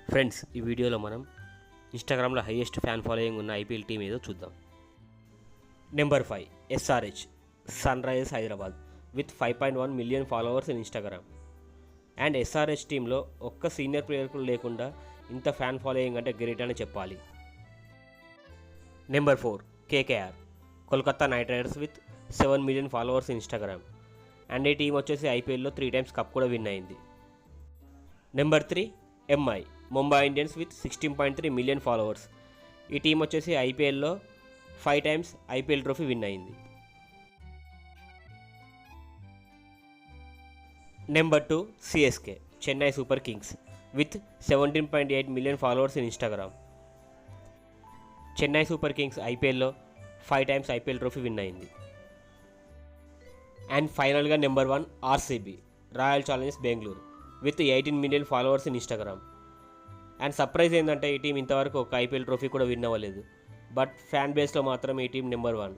Friends, ఈ వీడియోలో మనం ఇన్స్టాగ్రామ్లో హైయెస్ట్ ఫ్యాన్ ఫాలోయింగ్ ఉన్న ఐపీఎల్ టీం ఏదో చూద్దాం. Number 5 SRH Sunrisers Hyderabad with 5.1 million followers in Instagram. And SRH టీంలో ఒక్క సీనియర్ ప్లేయర్ కూడా లేకుండా ఇంత ఫ్యాన్ ఫాలోయింగ్ అంటే గ్రేట్ అని చెప్పాలి. Number 4 KKR Kolkata night riders with 7 million followers in Instagram. And ఈ టీం వచ్చేసి ఐపీఎల్లో 3 టైమ్స్ కప్ కూడా విన్ అయింది. Number 3 MI Mumbai Indians with 16.3 million followers. ఈ టీం వచ్చేసి ఐపీఎల్లో 5 టైమ్స్ ఐపీఎల్ ట్రోఫీ విన్ అయింది. Number 2 CSK Chennai super Kings with 17.8 million followers in Instagram. Chennai super Kings ఐపీఎల్లో 5 టైమ్స్ ఐపీఎల్ ట్రోఫీ విన్ అయింది. అండ్ ఫైనల్గా number 1 RCB royal Challengers Bengaluru with 18 million followers in Instagram. And surprise ఏంటంటే ఈ team ఇంతవరకు ఒక IPL trophy కూడా win అవ్వలేదు. But fan బేస్లో మాత్రం ఈ టీం నెంబర్ 1.